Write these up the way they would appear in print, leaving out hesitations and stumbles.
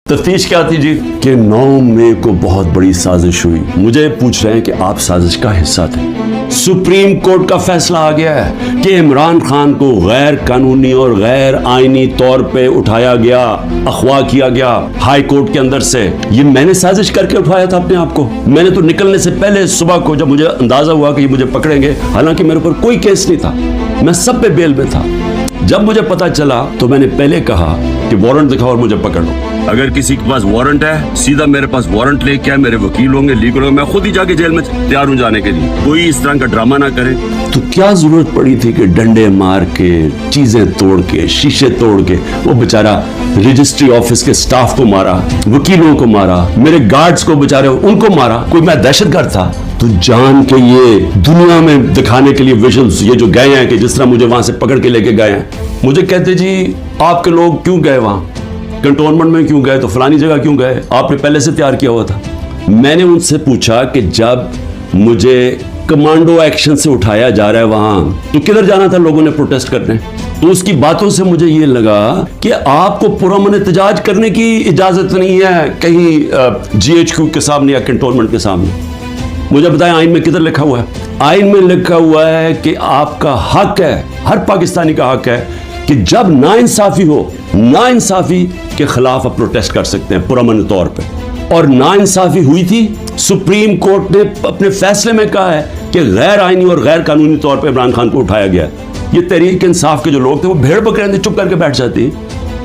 तफ्तीश क्या थी जी कि 9 मई को बहुत बड़ी साजिश हुई। मुझे पूछ रहे हैं कि आप साजिश का हिस्सा थे। सुप्रीम कोर्ट का फैसला आ गया है कि इमरान खान को गैर कानूनी और गैर आईनी तौर पे उठाया गया, अगवा किया गया हाई कोर्ट के अंदर से। ये मैंने साजिश करके उठाया था अपने आप को। मैंने तो निकलने से पहले सुबह को जब मुझे अंदाजा हुआ कि ये मुझे पकड़ेंगे, हालांकि मेरे ऊपर कोई केस नहीं था, मैं सब पे बेल में था। जब मुझे पता चला तो मैंने पहले कहा कि वारंट दिखाओ और मुझे पकड़ लो। अगर किसी के पास वारंट है, सीधा मेरे पास वारंट लेके आए, मेरे वकील होंगे, लीगल होंगे, मैं खुद ही जाके जेल में तैयार हूं जाने के लिए। कोई इस तरह का ड्रामा ना करे। तो क्या जरूरत पड़ी थी कि डंडे मार के, चीजें तोड़ के, शीशे तोड़ के वो बेचारा रजिस्ट्री ऑफिस के स्टाफ को मारा, वकीलों को मारा, मेरे गार्ड्स को बेचारे उनको मारा। कोई मैं दहशतगर्द था? तो जान के ये दुनिया में दिखाने के लिए विजुअल्स ये जो गए हैं कि जिस तरह मुझे वहां से पकड़ के लेके गए हैं, मुझे कहते जी आपके लोग क्यों गए वहां, कंटोनमेंट में क्यों गए, तो फलानी जगह क्यों गए, आपने पहले से तैयार किया हुआ था। मैंने उनसे पूछा कि जब मुझे कमांडो एक्शन से उठाया जा रहा है वहां, तो किधर जाना था लोगों ने प्रोटेस्ट करने? तो उसकी बातों से मुझे ये लगा कि आपको पुरअमन एहतजाज करने की इजाजत नहीं है कहीं GHQ के सामने या कंटोनमेंट के सामने। मुझे बताएं आइन में किधर लिखा हुआ है? आइन में लिखा हुआ है कि आपका हक है, हर पाकिस्तानी का हक है कि जब नाइंसाफी हो, नाइंसाफी के खिलाफ आप प्रोटेस्ट कर सकते हैं पुरअमन तौर पे। और नाइंसाफी हुई थी। सुप्रीम कोर्ट ने अपने फैसले में कहा है कि गैर आईनी और गैर कानूनी तौर पे इमरान खान को उठाया गया। ये तहरीक इंसाफ के जो लोग थे वो भेड़ बकरे चुप करके बैठ जाते।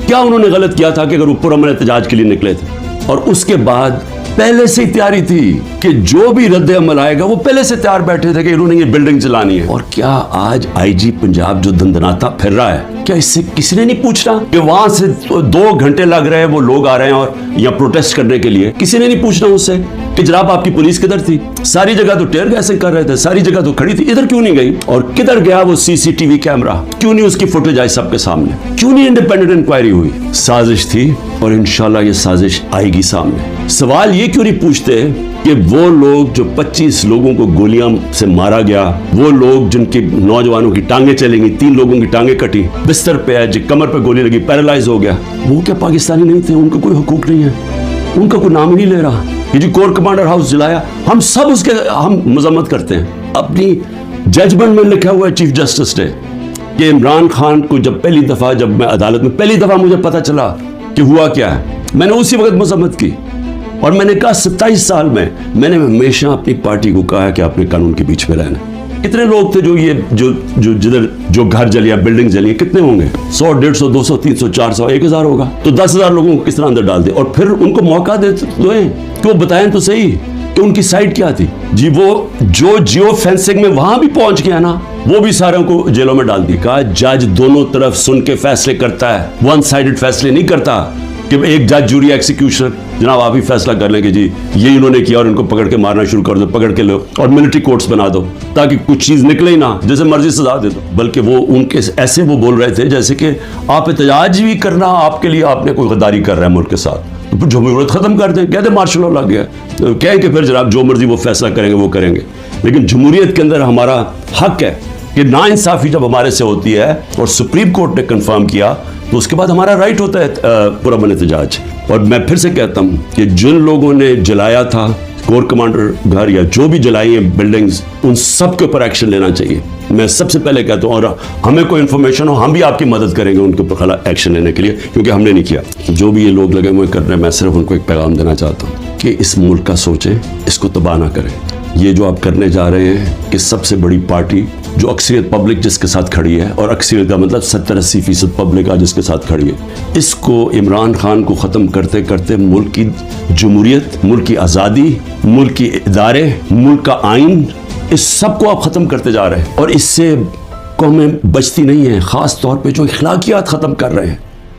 क्या उन्होंने गलत किया था कि अगर वो पुरअमन एहतजाज के लिए निकले थे? और उसके बाद पहले से ही तैयारी थी कि जो भी रद्द अमल आएगा वो पहले से तैयार बैठे थे कि इन्होंने ये बिल्डिंग चलानी है। और क्या आज IG पंजाब जो दंदनाता फिर रहा है, क्या इससे किसी ने नहीं पूछना कि वहां से 2 घंटे लग रहे हैं, वो लोग आ रहे हैं और यहाँ प्रोटेस्ट करने के लिए? किसी ने नहीं पूछना उससे कि जनाब आपकी पुलिस किधर थी? सारी जगह तो टेयर गैसिंग कर रहे थे, सारी जगह तो खड़ी थी, इधर क्यों नहीं गई? और किधर गया वो CCTV कैमरा? क्यों नहीं उसकी फुटेज आई सबके सामने? क्यों नहीं इंडिपेंडेंट इंक्वायरी हुई? साजिश थी और इंशाल्लाह ये साजिश आएगी सामने। सवाल ये क्यों नहीं पूछते कि वो लोग जो 25 लोगों को गोलियां से मारा गया, वो लोग जिनकी नौजवानों की टांगे चली गई, 3 लोगों की टांगे कटी, बिस्तर पे है, जो कमर पे गोली लगी, पैरालाइज हो गया, वो क्या पाकिस्तानी नहीं थे? उनका कोई हुकूक नहीं है, उनका कोई नाम ही नहीं ले रहा। ये जो कोर कमांडर हाउस जलाया, हम सब उसके हम मजम्मत करते हैं। अपनी जजमेंट में लिखा हुआ है चीफ जस्टिस ने कि इमरान खान को जब पहली दफा, जब मैं अदालत में पहली दफा मुझे पता चला कि हुआ क्या है, मैंने उसी वक्त मजम्मत की। और मैंने कहा 27 साल में मैंने हमेशा अपनी पार्टी को कहा है कि आपने कानून के बीच में रहना। कितने लोग थे जो जिधर जो घर जलिया, बिल्डिंग जली, कितने होंगे? 100, 150, 200, 300, 400, 1000 होगा। तो 10,000 लोगों को किस तरह अंदर डाल दे? और फिर उनको मौका दे कि वो बताएं तो सही कि उनकी साइड क्या थी। जी वो जो जियो फेंसिंग में वहां भी पहुंच गया ना, वो भी सारों को जेलों में डाल दी। कहा जज दोनों तरफ सुन के फैसले करता है, वन साइडेड फैसले नहीं करता कि एक जज, जूरी, एक्सिक्यूशनर जनाब आप ही फैसला कर लें कि जी ये इन्होंने किया और इनको पकड़ के मारना शुरू कर दो, पकड़ के लो और मिलिट्री कोर्ट्स बना दो ताकि कुछ चीज निकले ही ना, जैसे मर्जी सजा दे दो। बल्कि वो उनके ऐसे वो बोल रहे थे जैसे कि आप एहतजाज भी करना आपके लिए, आपने कोई गद्दारी कर रहा है मुल्क के साथ, तो फिर जमहूरियत खत्म कर दें, कहते मार्शल लॉ लग गया, तो कहें कि फिर जनाब जो मर्जी वो फैसला करेंगे वो करेंगे। लेकिन जमहूरियत के अंदर हमारा हक है कि नाइंसाफी जब हमारे से होती है और सुप्रीम कोर्ट ने कंफर्म किया तो उसके बाद हमारा राइट होता है पुरअमन एहतजाज। और मैं फिर से कहता हूं कि जिन लोगों ने जलाया था कोर कमांडर घर या जो भी जलाई है बिल्डिंग्स, उन सब के ऊपर एक्शन लेना चाहिए। मैं सबसे पहले कहता हूं, और हमें कोई इन्फॉर्मेशन हो हम भी आपकी मदद करेंगे उनके ऊपर एक्शन लेने के लिए, क्योंकि हमने नहीं किया। जो भी ये लोग लगे हुए कर रहे हैं, मैं सिर्फ उनको एक पैगाम देना चाहता हूँ कि इस मुल्क का सोचें, इसको तबाह ना करें। ये जो आप करने जा रहे हैं कि सबसे बड़ी पार्टी जो अक्सरियत पब्लिक जिसके साथ खड़ी है, और अक्सरियत का मतलब 70-80% पब्लिक आज जिसके साथ खड़ी है, इसको इमरान खान को ख़त्म करते करते मुल्क की जमहूरियत, मुल्क की आज़ादी, मुल्क के इदारे, मुल्क का आइन, इस सब को आप ख़त्म करते जा रहे हैं। और इससे कौमें बचती नहीं हैं, ख़ास तौर पे जो अखलाकियात ख़त्म कर रहे हैं।